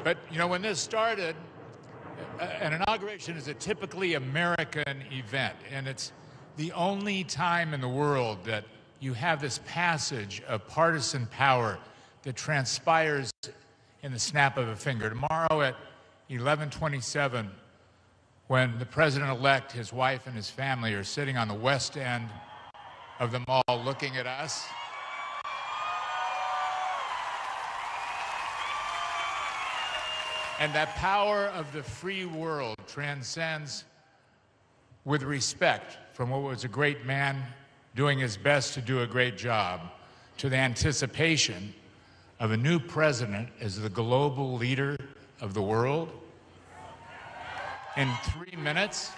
But, you know, when this started, an inauguration is a typically American event, and it's the only time in the world that you have this passage of partisan power that transpires in the snap of a finger. Tomorrow at 11:27, when the president-elect, his wife, and his family are sitting on the west end of the mall looking at us, and that power of the free world transcends with respect from what was a great man doing his best to do a great job to the anticipation of a new president as the global leader of the world. In 3 minutes,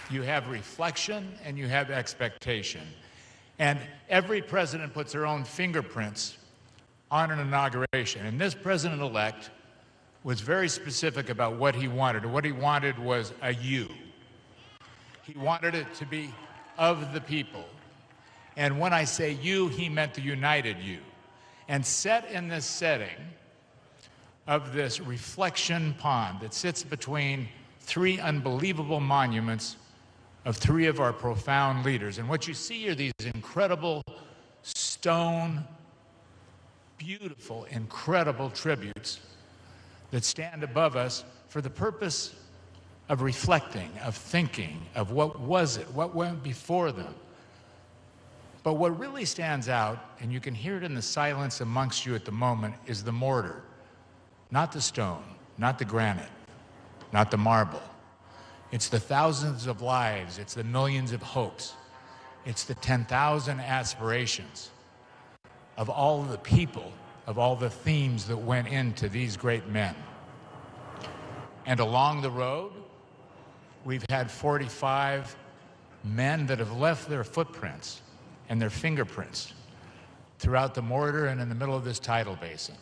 you have reflection and you have expectation. And every president puts their own fingerprints on an inauguration. And this president-elect was very specific about what he wanted. And what he wanted was a you. He wanted it to be of the people. And when I say you, he meant the united you. And set in this setting of this reflection pond that sits between three unbelievable monuments of three of our profound leaders. And what you see are these incredible stone, beautiful, incredible tributes that stand above us for the purpose of reflecting, of thinking, of what was it, what went before them. But what really stands out, and you can hear it in the silence amongst you at the moment, is the mortar. Not the stone, not the granite, not the marble. It's the thousands of lives, it's the millions of hopes, it's the 10,000 aspirations of all the people, of all the themes that went into these great men. And along the road, we've had 45 men that have left their footprints and their fingerprints throughout the mortar and in the middle of this tidal basin.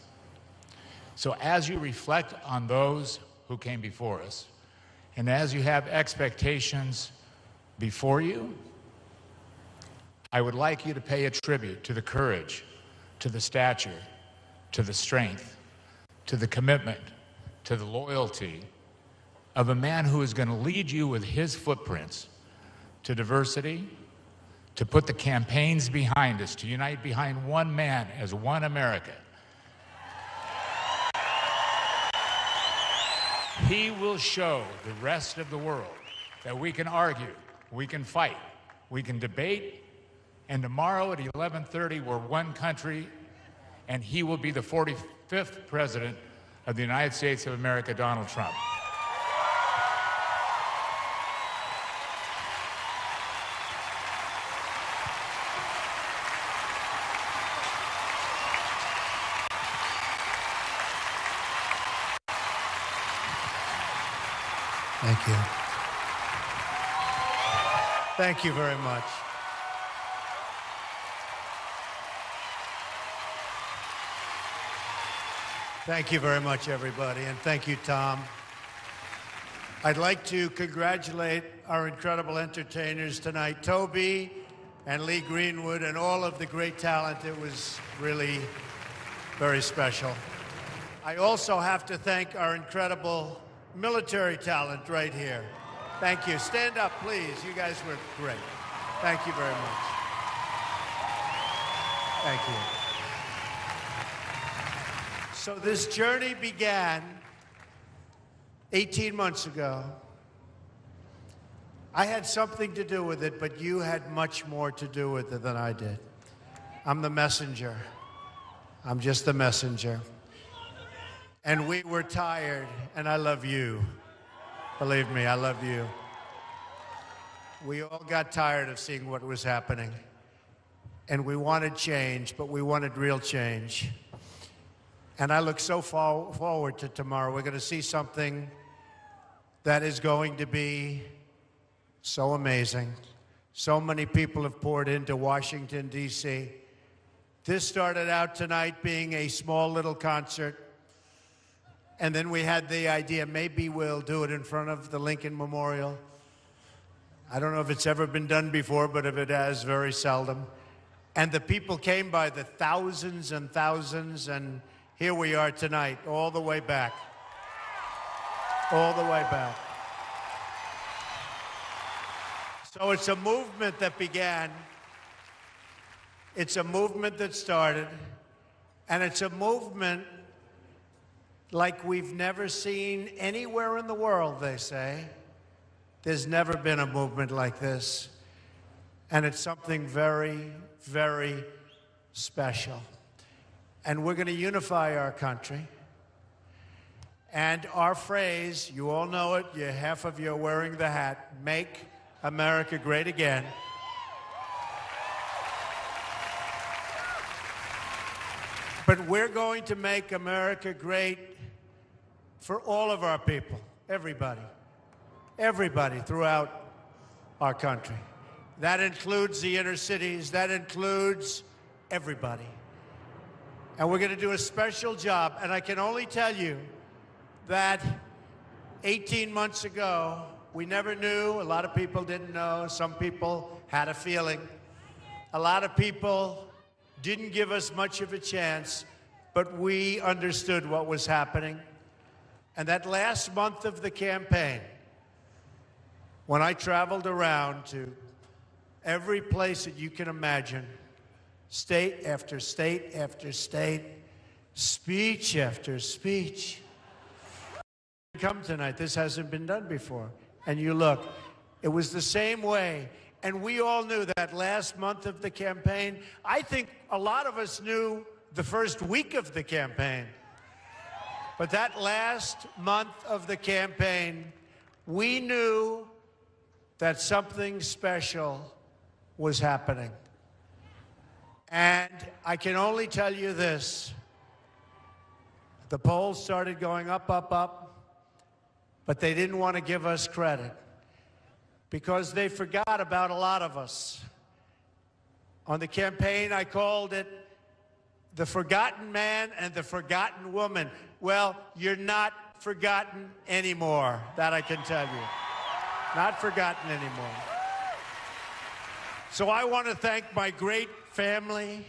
So as you reflect on those who came before us, and as you have expectations before you, I would like you to pay a tribute to the courage, to the stature, to the strength, to the commitment, to the loyalty of a man who is going to lead you with his footprints to diversity, to put the campaigns behind us, to unite behind one man as one America. He will show the rest of the world that we can argue, we can fight, we can debate, and tomorrow at 11:30 we're one country, and he will be the 45th president of the United States of America, Donald Trump. Thank you. Thank you very much. Thank you very much, everybody, and thank you, Tom. I'd like to congratulate our incredible entertainers tonight, Toby and Lee Greenwood, and all of the great talent. It was really very special. I also have to thank our incredible military talent right here. Thank you. Stand up, please. You guys were great. Thank you very much. Thank you. So this journey began 18 months ago. I had something to do with it, but you had much more to do with it than I did. I'm the messenger. I'm just the messenger. And we were tired, and I love you. Believe me, I love you. We all got tired of seeing what was happening. And we wanted change, but we wanted real change. And I look so forward to tomorrow. We're going to see something that is going to be so amazing. So many people have poured into Washington, D.C. This started out tonight being a small little concert. And then we had the idea, maybe we'll do it in front of the Lincoln Memorial. I don't know if it's ever been done before, but if it has, very seldom. And the people came by the thousands and thousands, and here we are tonight, all the way back. All the way back. So it's a movement that began. It's a movement that started. And it's a movement like we've never seen anywhere in the world, they say. There's never been a movement like this. And it's something very, very special. And we're going to unify our country. And our phrase, you all know it, half of you are wearing the hat, "Make America Great Again." But we're going to make America great for all of our people, everybody throughout our country. That includes the inner cities, that includes everybody. And we're going to do a special job, and I can only tell you that 18 months ago, we never knew, a lot of people didn't know, some people had a feeling. A lot of people didn't give us much of a chance, but we understood what was happening. And that last month of the campaign, when I traveled around to every place that you can imagine, state after state after state, speech after speech. Come tonight, this hasn't been done before. And you look, it was the same way. And we all knew that last month of the campaign. I think a lot of us knew the first week of the campaign. But that last month of the campaign, we knew that something special was happening. And I can only tell you this. The polls started going up, up, up. But they didn't want to give us credit because they forgot about a lot of us. On the campaign, I called it the forgotten man and the forgotten woman. Well, you're not forgotten anymore, that I can tell you. Not forgotten anymore. So I want to thank my great family,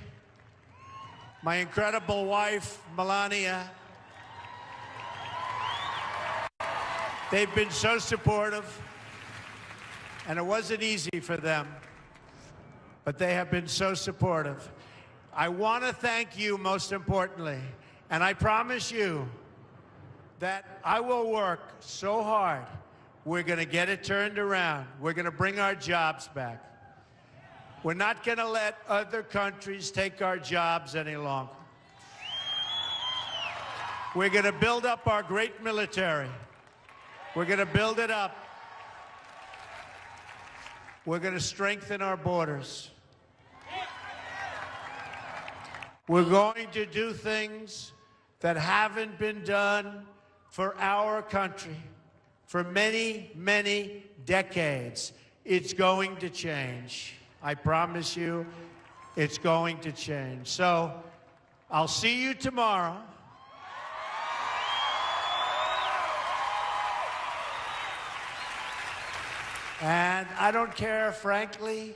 my incredible wife, Melania. They've been so supportive, and it wasn't easy for them, but they have been so supportive. I want to thank you most importantly, and I promise you that I will work so hard. We're going to get it turned around. We're going to bring our jobs back. We're not going to let other countries take our jobs any longer. We're going to build up our great military. We're going to build it up. We're going to strengthen our borders. We're going to do things that haven't been done for our country for many, many decades. It's going to change. I promise you, it's going to change. So, I'll see you tomorrow. And I don't care, frankly,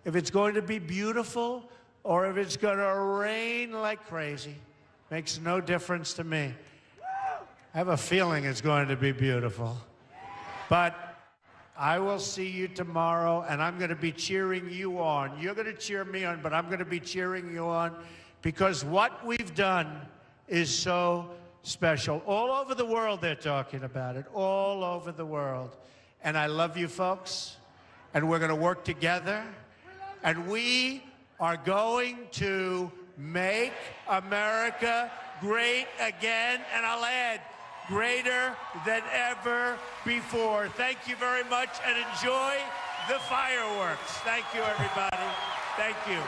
if it's going to be beautiful or if it's going to rain like crazy. Makes no difference to me. I have a feeling it's going to be beautiful. But I will see you tomorrow, and I'm going to be cheering you on. You're going to cheer me on, but I'm going to be cheering you on because what we've done is so special. All over the world, they're talking about it. All over the world. And I love you folks, and we're going to work together, and we are going to make America great again, and I'll add, greater than ever before. Thank you very much, and enjoy the fireworks. Thank you, everybody. Thank you.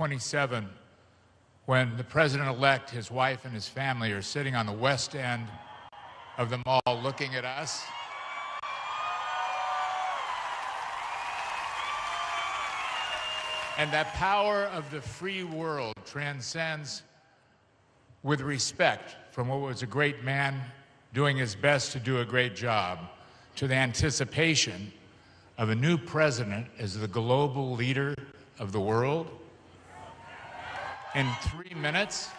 27, when the president-elect, his wife, and his family are sitting on the west end of the mall looking at us. And that power of the free world transcends with respect from what was a great man doing his best to do a great job to the anticipation of a new president as the global leader of the world. In 3 minutes,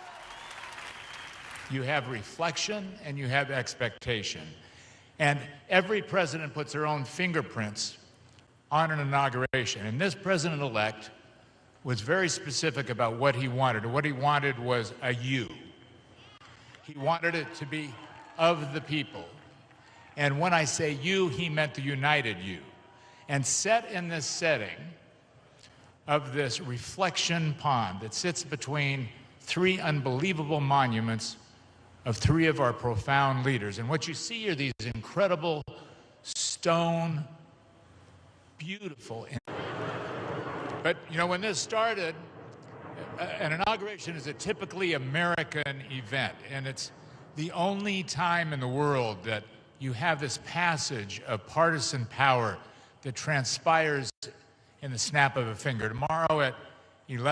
you have reflection and you have expectation. And every president puts their own fingerprints on an inauguration. And this president-elect was very specific about what he wanted. And what he wanted was a you. He wanted it to be of the people. And when I say you, he meant the united you. And set in this setting of this reflection pond that sits between three unbelievable monuments of three of our profound leaders. And what you see are these incredible stone, beautiful. But, you know, when this started, an inauguration is a typically American event, and it's the only time in the world that you have this passage of partisan power that transpires in the snap of a finger. Tomorrow at 11